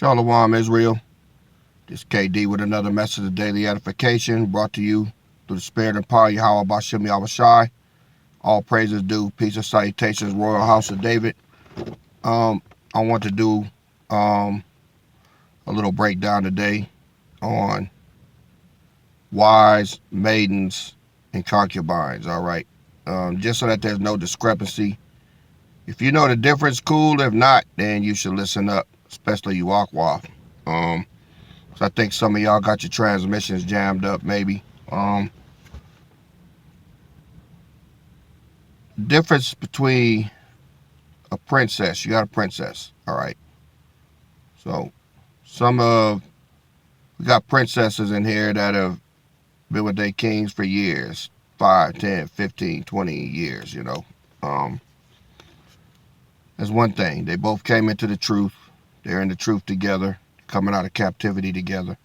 Shalom, Israel. This KD with another message of daily edification brought to you through the spirit and power of Yahweh Bashem Yahushai. All praises due. Peace and salutations, Royal House of David. I want to do a little breakdown today on wives, maidens, and concubines, all right? Just so that there's no discrepancy. If you know the difference, cool. If not, then you should listen up, especially you Aqua. So I think some of y'all got your transmissions jammed up, maybe. Difference between a princess. You got a princess, all right? So we got princesses in here that have been with their kings for years, 5, 10, 15, 20 years, you know. That's one thing. They both came into the truth. They're in the truth together, coming out of captivity together.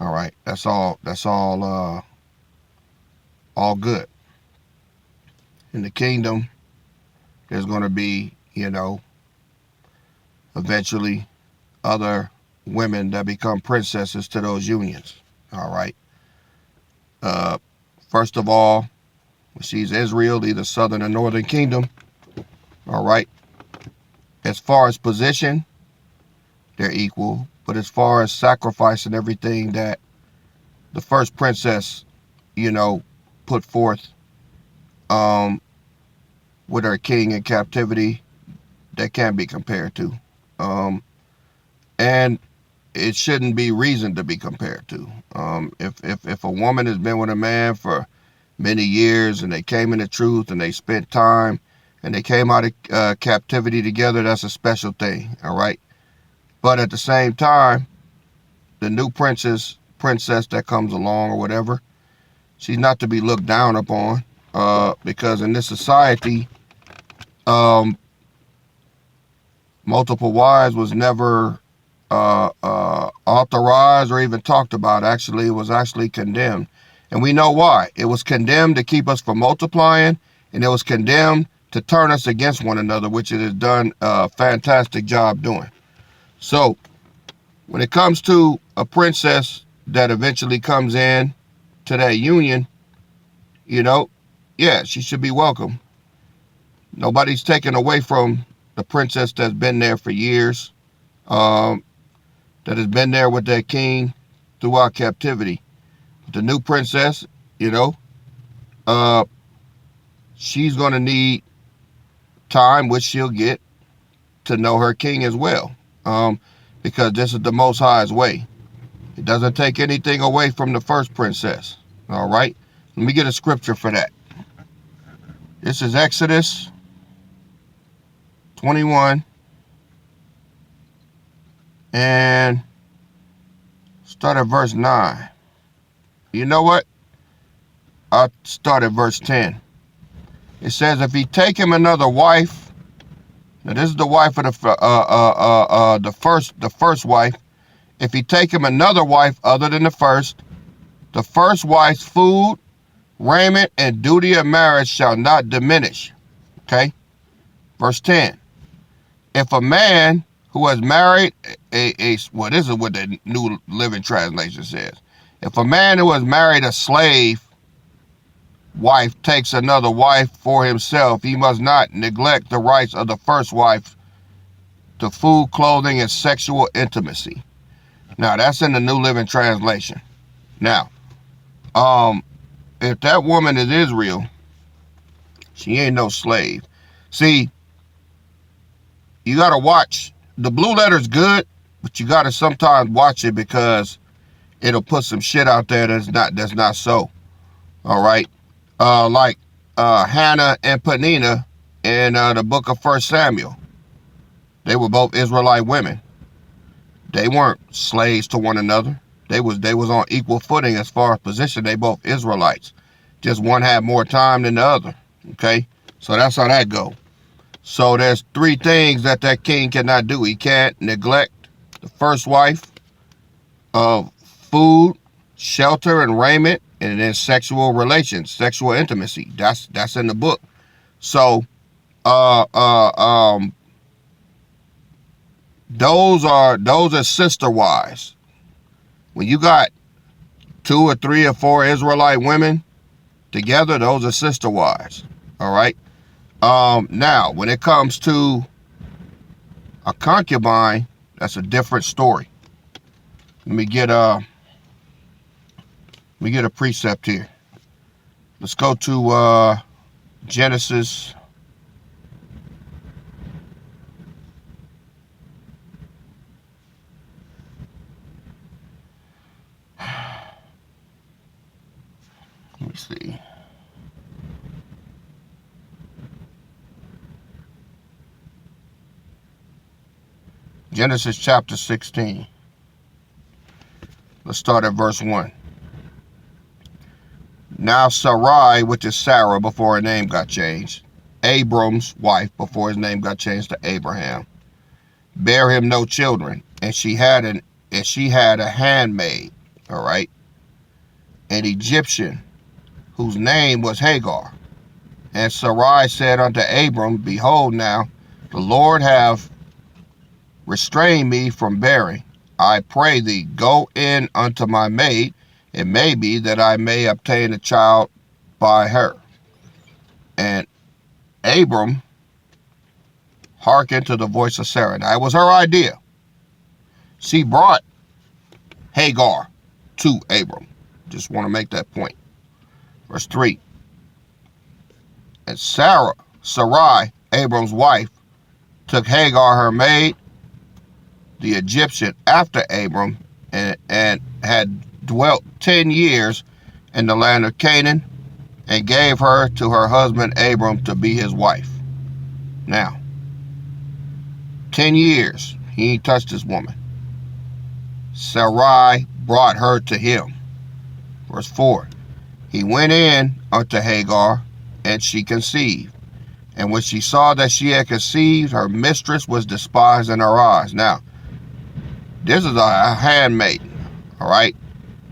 All right, that's all good. In the kingdom, there's going to be, eventually other women that become princesses to those unions. All right. First of all, she's Israel, either southern or northern kingdom. All right. As far as position, they're equal. But as far as sacrifice and everything that the first princess, put forth with her king in captivity, that can't be compared to. And it shouldn't be reason to be compared to. If a woman has been with a man for many years and they came in the truth and they spent time and they came out of captivity together, that's a special thing, all right? But at the same time, the new princess that comes along or whatever, she's not to be looked down upon because in this society, multiple wives was never authorized or even talked about. Actually, it was actually condemned. And we know why. It was condemned to keep us from multiplying, and it was condemned to turn us against one another, which it has done a fantastic job doing. So when it comes to a princess that eventually comes in to that union, yeah, she should be welcome. Nobody's taken away from the princess that's been there for years, that has been there with their king throughout captivity. The new princess, she's going to need time, which she'll get, to know her king as well, because this is the Most High's way. It doesn't take anything away from the first princess, all right? Let me get a scripture for that. This is Exodus 21 and start at verse 9. You know what? I'll start at verse 10. It says, if he take him another wife, now this is the wife of the first wife. If he take him another wife other than the first wife's food, raiment, and duty of marriage shall not diminish. Okay? Verse 10. If a man who has married this is what the New Living Translation says. If a man who has married a slave wife takes another wife for himself, he must not neglect the rights of the first wife to food, clothing, and sexual intimacy. Now, that's in the New Living Translation. Now, if that woman is Israel, she ain't no slave. See, you got to watch. The blue letter's good, but you got to sometimes watch it because it'll put some shit out there that's not so. All right? Like Hannah and Peninnah in the book of 1 Samuel. They were both Israelite women. They weren't slaves to one another. They was on equal footing as far as position. They both Israelites. Just one had more time than the other. Okay? So that's how that go. So there's 3 things that king cannot do. He can't neglect the first wife of food, shelter, and raiment, and then sexual relations, sexual intimacy. That's in the book. Those are sister wives. When you got 2 or 3 or 4 Israelite women together, those are sister wives. All right. Now, when it comes to a concubine, that's a different story. Let me get a precept here. Let's go to Genesis. Let me see. Genesis chapter 16. Let's start at verse 1. Now Sarai, which is Sarah before her name got changed, Abram's wife before his name got changed to Abraham, bare him no children, and she had a handmaid, all right, an Egyptian, whose name was Hagar. And Sarai said unto Abram, Behold now, the Lord have restrained me from bearing. I pray thee, go in unto my maid, it may be that I may obtain a child by her. And Abram hearkened to the voice of Sarah. Now, it was her idea. She brought Hagar to Abram. Just want to make that point. Verse 3. And Sarai, Abram's wife, took Hagar, her maid, the Egyptian, after Abram, and had dwelt 10 years in the land of Canaan, and gave her to her husband Abram to be his wife. Now, 10 years, he ain't touched this woman. Sarai brought her to him. Verse 4. He went in unto Hagar, and she conceived. And when she saw that she had conceived, her mistress was despised in her eyes. Now, this is a handmaiden, all right?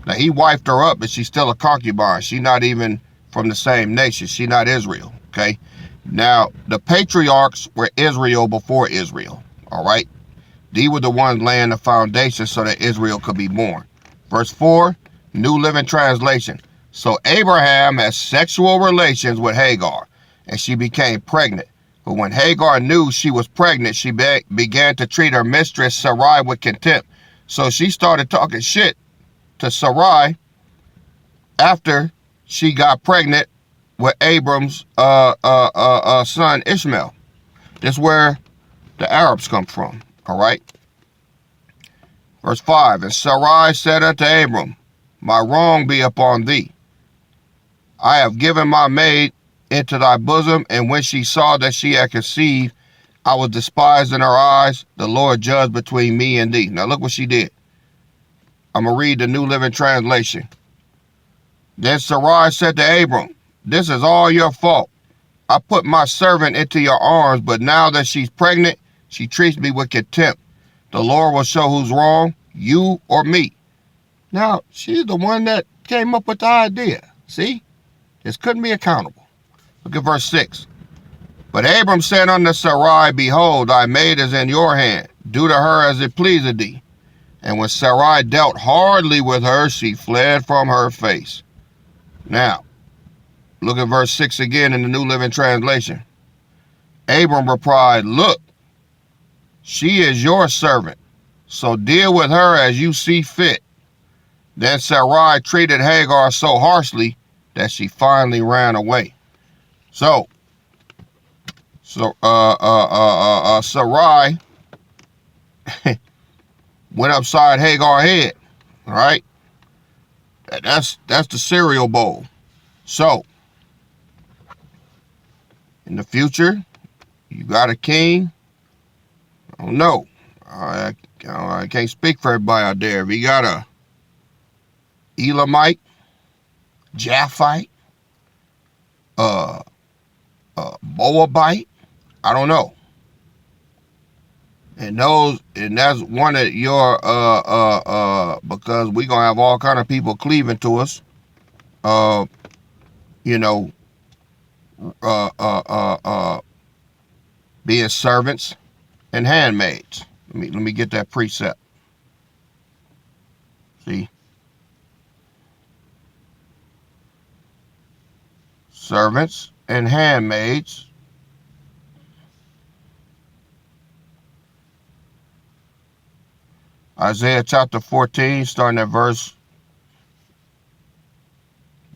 Now, he wifed her up, but she's still a concubine. She's not even from the same nation. She's not Israel, okay? Now, the patriarchs were Israel before Israel, all right? These were the ones laying the foundation so that Israel could be born. Verse 4, New Living Translation. So Abraham had sexual relations with Hagar, and she became pregnant. But when Hagar knew she was pregnant, she began to treat her mistress Sarai with contempt. So she started talking shit to Sarai after she got pregnant with Abram's son Ishmael. This is where the Arabs come from, all right? Verse 5, And Sarai said unto Abram, My wrong be upon thee. I have given my maid into thy bosom, and when she saw that she had conceived, I was despised in her eyes. The Lord judged between me and thee. Now look what she did. I'm going to read the New Living Translation. Then Sarai said to Abram, This is all your fault. I put my servant into your arms, but now that she's pregnant, she treats me with contempt. The Lord will show who's wrong, you or me. Now, she's the one that came up with the idea. See? This couldn't be accountable. Look at verse 6. But Abram said unto Sarai, Behold, thy maid is in your hand. Do to her as it pleaseth thee. And when Sarai dealt hardly with her, she fled from her face. Now, look at verse 6 again in the New Living Translation. Abram replied, Look, she is your servant, so deal with her as you see fit. Then Sarai treated Hagar so harshly that she finally ran away. So Sarai went upside Hagar's head, all right? That's the cereal bowl. So, in the future, you got a king. I don't know. I can't speak for everybody out there. If you got a Elamite, Japhite, Moabite, I don't know. And that's one of your because we're gonna have all kind of people cleaving to us. Being servants and handmaids. Let me get that precept. See? Servants and handmaids. Isaiah chapter 14, starting at verse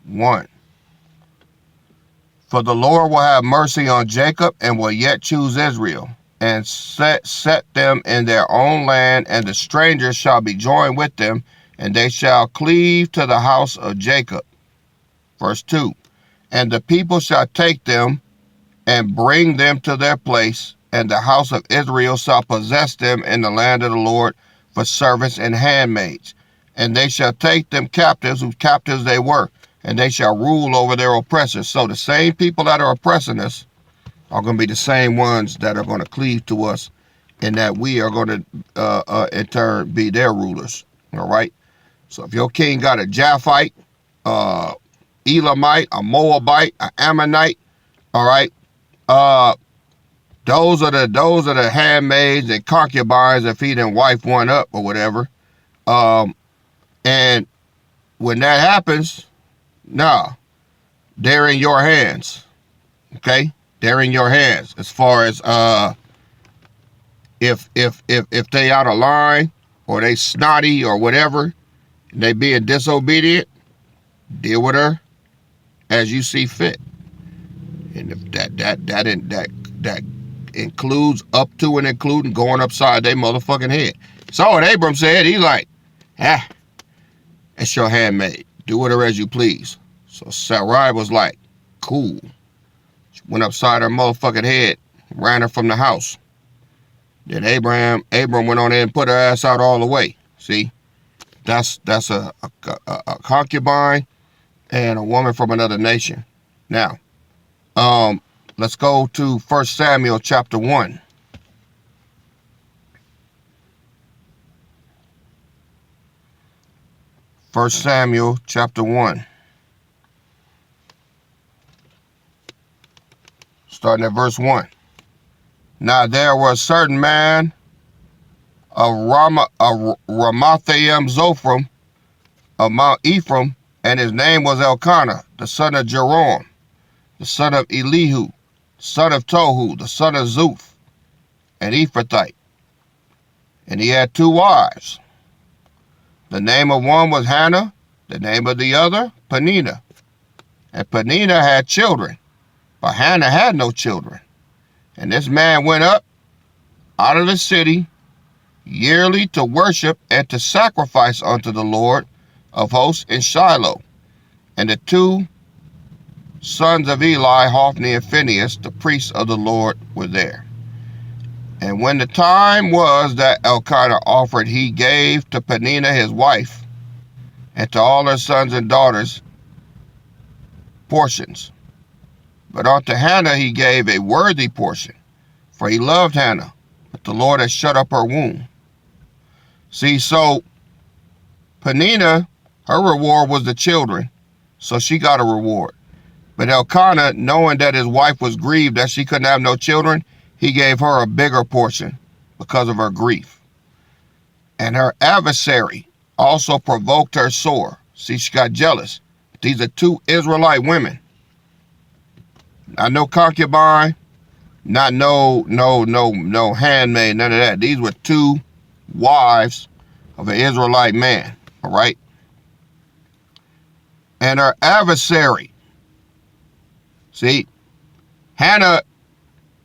1. For the Lord will have mercy on Jacob and will yet choose Israel, and set them in their own land, and the strangers shall be joined with them, and they shall cleave to the house of Jacob. Verse 2. And the people shall take them and bring them to their place, and the house of Israel shall possess them in the land of the Lord for servants and handmaids. And they shall take them captives, whose captives they were, and they shall rule over their oppressors. So the same people that are oppressing us are going to be the same ones that are going to cleave to us, and that we are going to, in turn, be their rulers. All right? So if your king got a Japhite, Elamite, a Moabite, an Ammonite, all right, those are the handmaids and concubines if he didn't wife one up or whatever. And when that happens, nah, they're in your hands. Okay? They're in your hands as far as if they out of line or they snotty or whatever, and they being disobedient, deal with her as you see fit. And if that includes up to and including going upside their motherfucking head. So what Abram said, he like, it's your handmaid. Do with her as you please. So Sarai was like, cool. She went upside her motherfucking head, ran her from the house. Then Abram went on in and put her ass out all the way. See, that's a concubine and a woman from another nation. Now, let's go to 1 Samuel chapter 1. First Samuel chapter 1. Starting at verse 1. Now there was a certain man of Ramathaim Zophim of Mount Ephraim, and his name was Elkanah, the son of Jeroham, the son of Elihu, son of Tohu, the son of Zuph, an Ephrathite. And he had 2 wives. The name of one was Hannah, the name of the other, Peninnah. And Peninnah had children, but Hannah had no children. And this man went up out of the city yearly to worship and to sacrifice unto the Lord of hosts in Shiloh. And the 2 sons of Eli, Hophni and Phinehas, the priests of the Lord, were there. And when the time was that Elkanah offered, he gave to Peninnah his wife, and to all her sons and daughters portions. But unto Hannah he gave a worthy portion, for he loved Hannah, but the Lord had shut up her womb. See, so Peninnah, her reward was the children, so she got a reward. But Elkanah, knowing that his wife was grieved that she couldn't have no children, he gave her a bigger portion because of her grief. And her adversary also provoked her sore. See, she got jealous. These are 2 Israelite women. Not no concubine, not no handmaid, none of that. These were 2 wives of an Israelite man, all right? And her adversary, see, Hannah,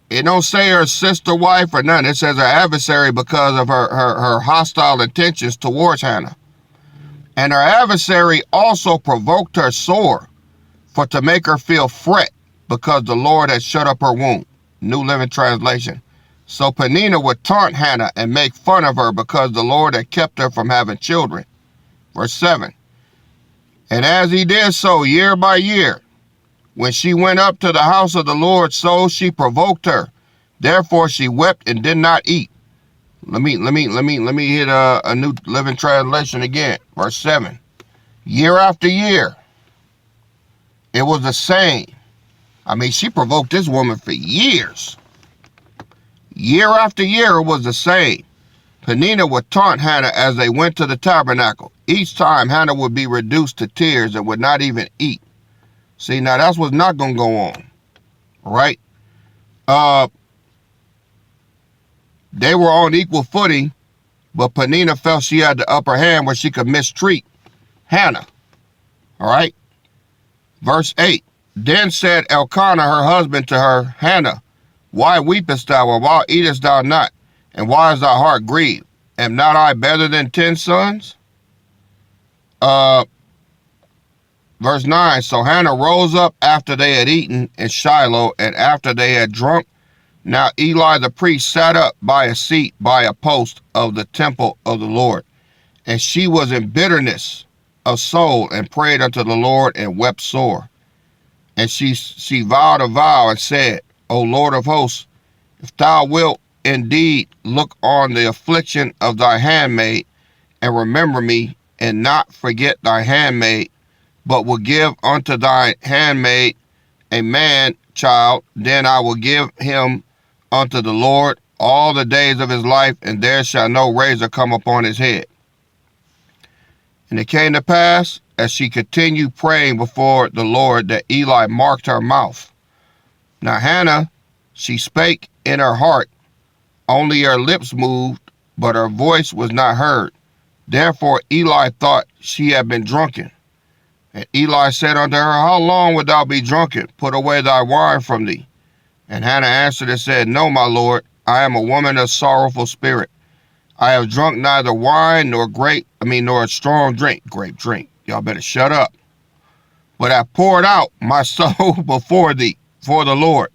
it don't say her sister wife or none. It says her adversary because of her hostile intentions towards Hannah. And her adversary also provoked her sore, for to make her feel fret, because the Lord had shut up her womb. New Living Translation. So Peninnah would taunt Hannah and make fun of her because the Lord had kept her from having children. Verse 7. And as he did so year by year, when she went up to the house of the Lord, so she provoked her. Therefore she wept and did not eat. Let me hit a New Living Translation again. Verse 7. Year after year, it was the same. I mean, she provoked this woman for years. Year after year, it was the same. Peninnah would taunt Hannah as they went to the tabernacle. Each time, Hannah would be reduced to tears and would not even eat. See, now that's what's not going to go on. All right? They were on equal footing, but Peninnah felt she had the upper hand where she could mistreat Hannah. All right? Verse 8. Then said Elkanah, her husband, to her, Hannah, why weepest thou, and why eatest thou not? And why is thy heart grieved? Am not I better than 10 sons? Verse 9. So Hannah rose up after they had eaten in Shiloh, and after they had drunk. Now Eli the priest sat up by a seat by a post of the temple of the Lord. And she was in bitterness of soul, and prayed unto the Lord, and wept sore. And she vowed a vow, and said, O Lord of hosts, if thou wilt indeed look on the affliction of thy handmaid, and remember me, and not forget thy handmaid, but will give unto thy handmaid a man child, then I will give him unto the Lord all the days of his life, and there shall no razor come upon his head. And it came to pass, as she continued praying before the Lord, that Eli marked her mouth. Now Hannah, she spake in her heart, only her lips moved, but her voice was not heard. Therefore Eli thought she had been drunken. And Eli said unto her, How long wilt thou be drunken? Put away thy wine from thee. And Hannah answered and said, No, my Lord, I am a woman of sorrowful spirit. I have drunk neither wine nor nor a strong drink. Grape drink. Y'all better shut up. But I poured out my soul before thee, for the Lord.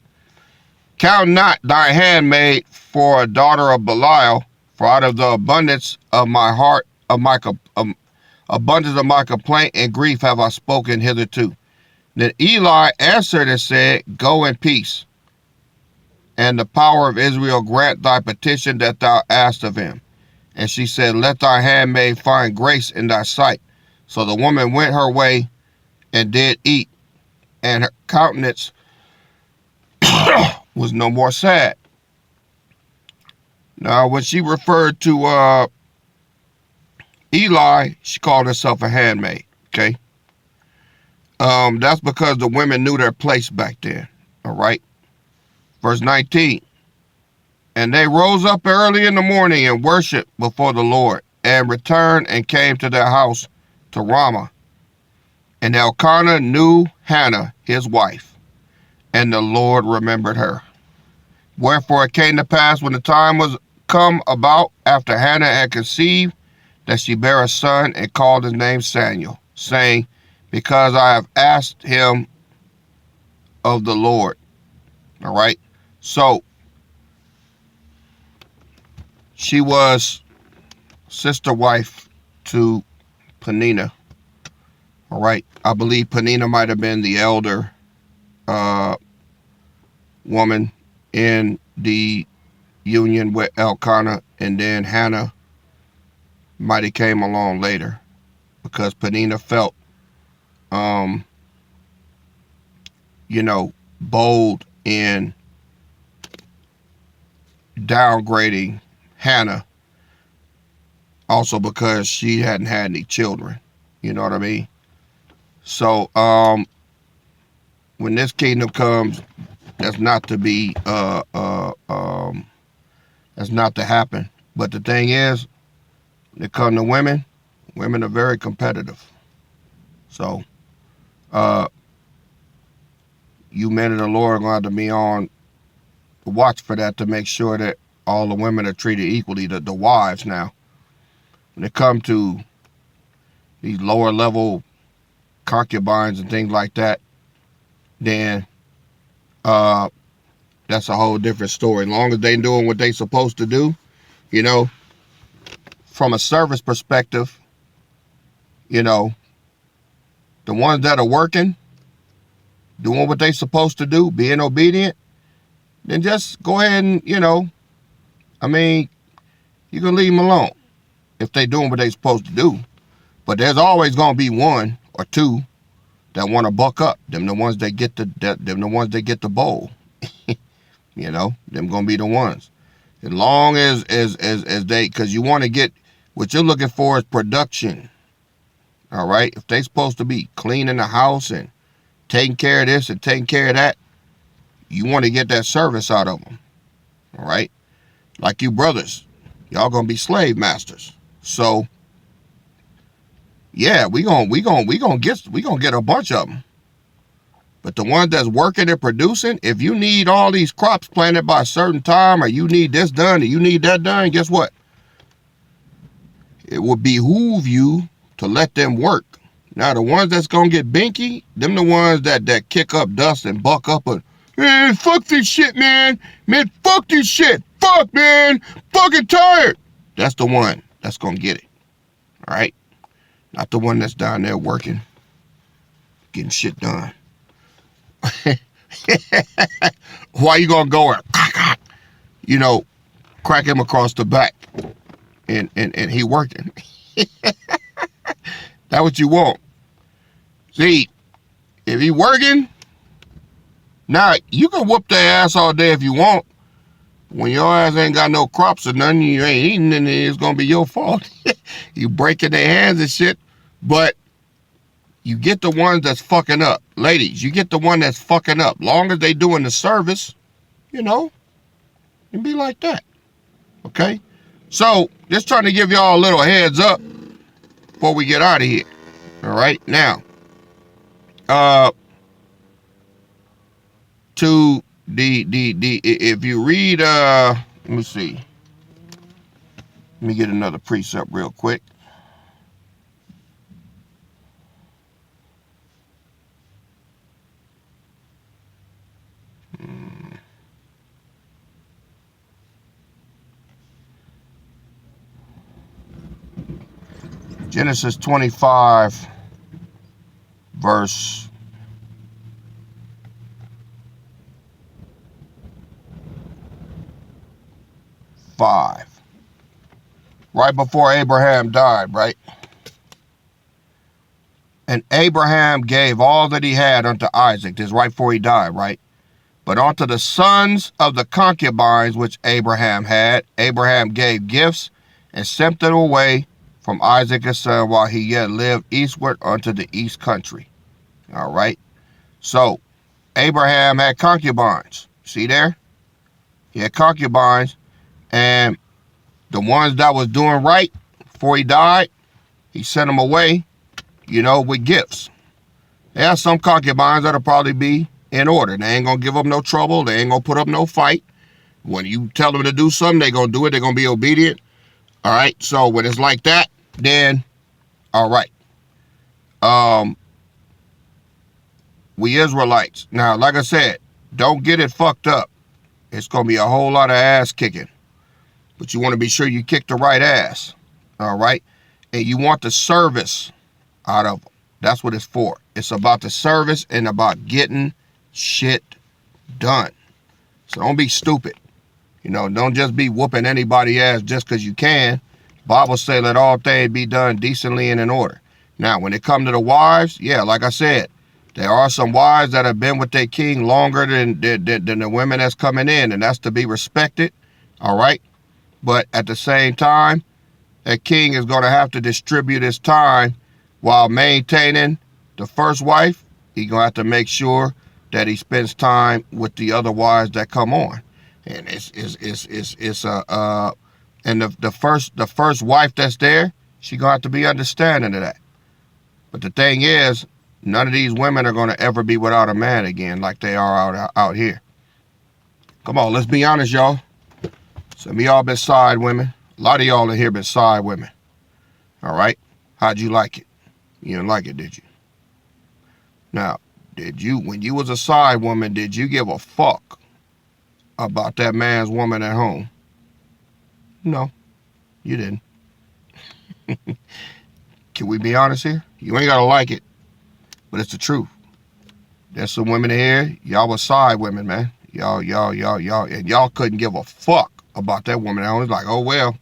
Count not thy handmaid for a daughter of Belial, for out of the abundance of my heart, abundance of my complaint and grief have I spoken hitherto. Then Eli answered and said, Go in peace, and the power of Israel grant thy petition that thou asked of him. And she said, Let thy handmaid find grace in thy sight. So the woman went her way and did eat, and her countenance was no more sad. Now, when she referred to Eli, she called herself a handmaid, okay? That's because the women knew their place back then, all right? Verse 19. And they rose up early in the morning and worshiped before the Lord, and returned and came to their house to Ramah. And Elkanah knew Hannah, his wife, and the Lord remembered her. Wherefore it came to pass, when the time was come about after Hannah had conceived, that she bare a son, and called his name Samuel, saying, Because I have asked him of the Lord. All right. So she was sister wife to Peninnah. All right. I believe Peninnah might have been the elder woman in the union with Elkanah, and then Hannah might have came along later, because Peninnah felt, bold in downgrading Hannah, also because she hadn't had any children. You know what I mean? So, when this kingdom comes, that's not to be, that's not to happen. But the thing is, when it comes to women are very competitive. So, you men of the Lord are going to have to be on the watch for that, to make sure that all the women are treated equally, the wives now. When it comes to these lower level concubines and things like that, then that's a whole different story. As long as they doing what they supposed to do, from a service perspective, the ones that are working, doing what they supposed to do, being obedient, then just go ahead and, you can leave them alone if they doing what they supposed to do. But there's always going to be one or two that want to buck up. Them the ones that get the bowl. Them going to be the ones. As long as they, because you want to get, what you're looking for is production. All right. If they supposed to be cleaning the house and taking care of this and taking care of that, you want to get that service out of them. All right. Like you brothers, y'all gonna be slave masters. So yeah, we gonna get a bunch of them. But the ones that's working and producing, if you need all these crops planted by a certain time, or you need this done, or you need that done, guess what? It would behoove you to let them work. Now, the ones that's going to get binky, them the ones that kick up dust and buck up and, man, fuck this shit, man. Man, fuck this shit. Fuck, man. Fucking tired. That's the one that's going to get it. All right? Not the one that's down there working, getting shit done. Why you going to go and, you know, crack him across the back and he working? That's what you want. See, if he working, now you can whoop their ass all day if you want. When your ass ain't got no crops or nothing, you ain't eating, and it's gonna be your fault. You breaking their hands and shit. But you get the ones that's fucking up. Ladies, you get the one that's fucking up. Long as they doing the service, you know, and be like that. Okay? So, just trying to give y'all a little heads up before we get out of here. All right? Now, to the if you read, let me see. Let me get another precept real quick. Genesis 25, verse 5. Right before Abraham died, right? And Abraham gave all that he had unto Isaac. This is right before he died, right? But unto the sons of the concubines which Abraham had, Abraham gave gifts and sent them away from Isaac his son while he yet lived eastward unto the east country. All right. So Abraham had concubines. See there? He had concubines, and the ones that was doing right before he died, he sent them away, you know, with gifts. There are some concubines that'll probably be in order. They ain't gonna give up no trouble. They ain't gonna put up no fight. When you tell them to do something, they gonna do it. They're gonna be obedient. All right. So when it's like that, then all right. We Israelites. Now, like I said, don't get it fucked up. It's gonna be a whole lot of ass kicking. But you want to be sure you kick the right ass. All right? And you want the service out of them. That's what it's for. It's about the service and about getting shit done. So don't be stupid. You know, don't just be whooping anybody's ass just because you can. Bible say let all things be done decently and in order. Now, when it comes to the wives, yeah, like I said, there are some wives that have been with their king longer than the women that's coming in, and that's to be respected. All right? But at the same time, that king is going to have to distribute his time while maintaining the first wife. He's going to have to make sure that he spends time with the other wives that come on. And and the first wife that's there, she going to have to be understanding of that. But the thing is, none of these women are going to ever be without a man again like they are out here. Come on, let's be honest, y'all. Some of y'all been side women. A lot of y'all in here been side women. All right? How'd you like it? You didn't like it, did you? Now, when you was a side woman, did you give a fuck about that man's woman at home? No, you didn't. Can we be honest here? You ain't gotta like it, but it's the truth. There's some women in here, y'all was side women, man. Y'all, and y'all couldn't give a fuck about that woman at home. It's like, oh well,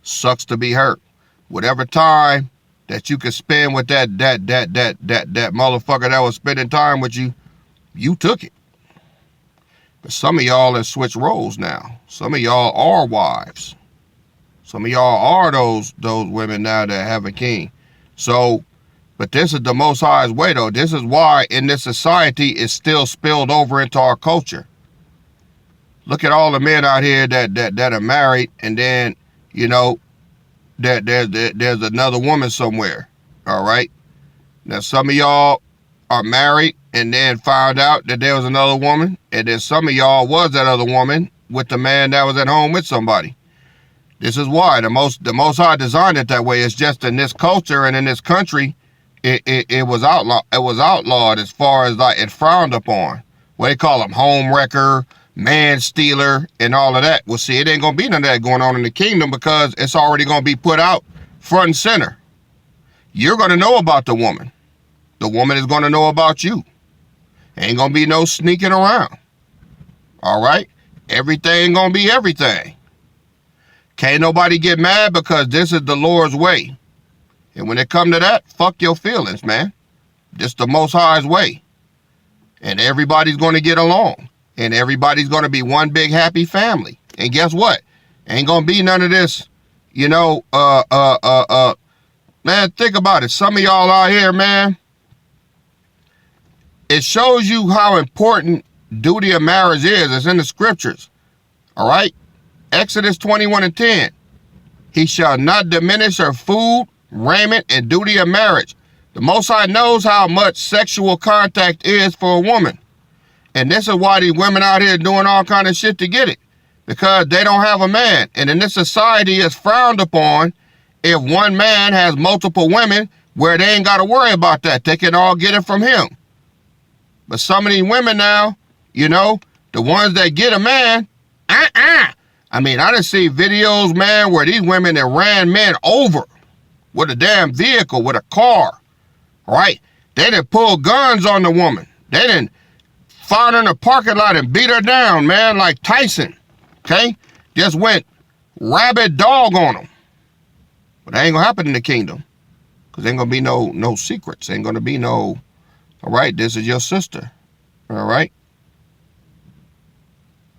sucks to be hurt. Whatever time that you could spend with that motherfucker that was spending time with you, you took it. But some of y'all have switched roles now. Some of y'all are wives. Some of y'all are those women now that have a king. So, but this is the Most High's way, though. This is why in this society it's still spilled over into our culture. Look at all the men out here that are married, and then, you know, that there's another woman somewhere. All right. Now, some of y'all are married and then found out that there was another woman, and then some of y'all was that other woman with the man that was at home with somebody. This is why the Most High designed it that way. It's just in this culture and in this country, it was outlawed. It was outlawed as far as like it frowned upon. What they call them, home wrecker, man stealer, and all of that. Well, see, it ain't gonna be none of that going on in the kingdom because it's already gonna be put out front and center. You're gonna know about the woman. The woman is gonna know about you. Ain't gonna be no sneaking around. All right? Everything gonna be everything. Can't nobody get mad because this is the Lord's way. And when it come to that, fuck your feelings, man. This the Most High's way. And everybody's gonna get along. And everybody's gonna be one big happy family. And guess what? Ain't gonna be none of this, you know, man, think about it. Some of y'all out here, man, it shows you how important duty of marriage is. It's in the scriptures. All right? Exodus 21:10. He shall not diminish her food, raiment, and duty of marriage. The Most High knows how much sexual contact is for a woman. And this is why these women out here doing all kind of shit to get it. Because they don't have a man. And in this society, it's frowned upon if one man has multiple women where they ain't got to worry about that. They can all get it from him. But some of these women now, you know, the ones that get a man, I mean, I done see videos, man, where these women that ran men over with a damn vehicle, with a car, right? They done pulled guns on the woman. They done found her in the parking lot and beat her down, man, like Tyson, okay? Just went rabid dog on them. But that ain't gonna happen in the kingdom, because ain't gonna be no secrets. Ain't gonna be no, all right, this is your sister, all right?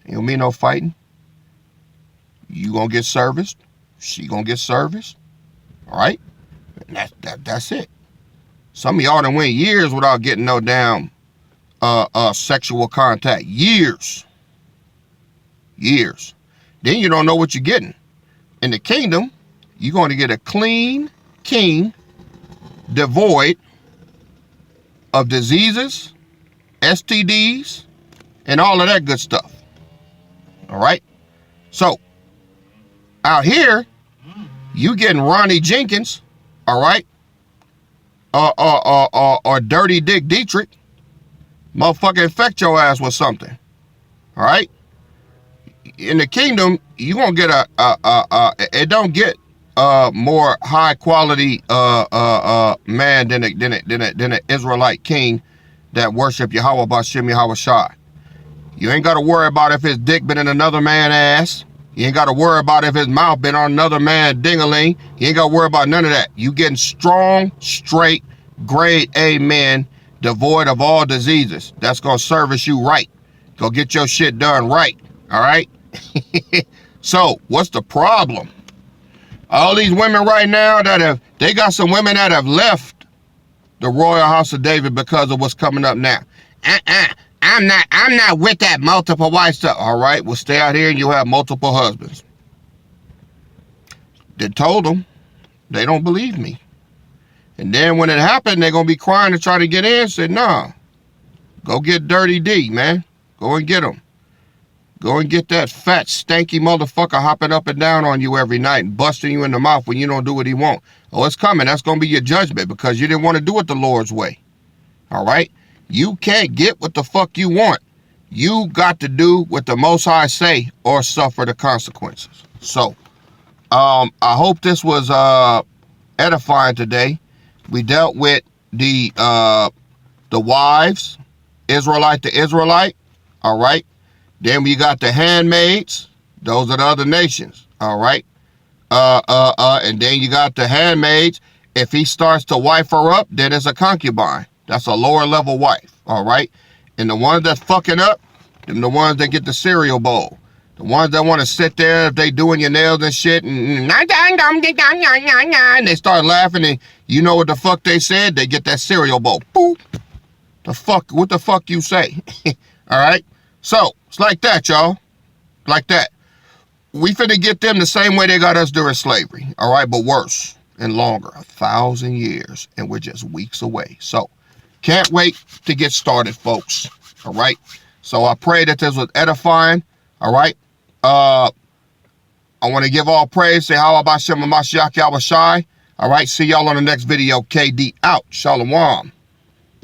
Ain't gonna be no fighting. You gonna get serviced. She gonna get serviced. All right? And that's it. Some of y'all done went years without getting no damn sexual contact. Years. Then you don't know what you're getting. In the kingdom, you're going to get a clean king, devoid of diseases, STDs, and all of that good stuff. All right? So, out here, you getting Ronnie Jenkins, all right? Or Dirty Dick Dietrich. Motherfucker infect your ass with something. All right? In the kingdom, you gonna get it don't get more high quality man than an Israelite king that worship Yahweh Bashem Yahweh Shai. You ain't gotta worry about if his dick been in another man's ass. You ain't got to worry about if his mouth been on another man's ding-a-ling. You ain't got to worry about none of that. You getting strong, straight, grade A men, devoid of all diseases. That's going to service you right. Go get your shit done right. All right? So, what's the problem? All these women right now they got some women that have left the royal house of David because of what's coming up now. I'm not with that multiple wife stuff. All right, well, stay out here and you'll have multiple husbands. They told them. They don't believe me. And then when it happened, they're going to be crying to try to get in. Said, nah, go get Dirty D, man. Go and get him. Go and get that fat, stanky motherfucker hopping up and down on you every night and busting you in the mouth when you don't do what he wants. Oh, it's coming. That's going to be your judgment because you didn't want to do it the Lord's way. All right? You can't get what the fuck you want. You got to do what the Most High say or suffer the consequences. So, I hope this was edifying today. We dealt with the wives, Israelite to Israelite, all right? Then we got the handmaids. Those are the other nations, all right? And then you got the handmaids. If he starts to wife her up, then it's a concubine. That's a lower level wife, all right? And the one that's fucking up, Them the ones that get the cereal bowl. The ones that want to sit there if they doing your nails and shit and they start laughing and you know what the fuck they said? They get that cereal bowl. Boop. What the fuck you say? All right? So, it's like that, y'all. Like that. We finna get them the same way they got us during slavery. All right? But worse and longer. 1,000 years. And we're just weeks away. So, can't wait to get started, folks. All right? So, I pray that this was edifying. All right? I want to give all praise. Say, how about Shem Mashiach Yahweh Shai? All right? See y'all on the next video. KD out. Shalom.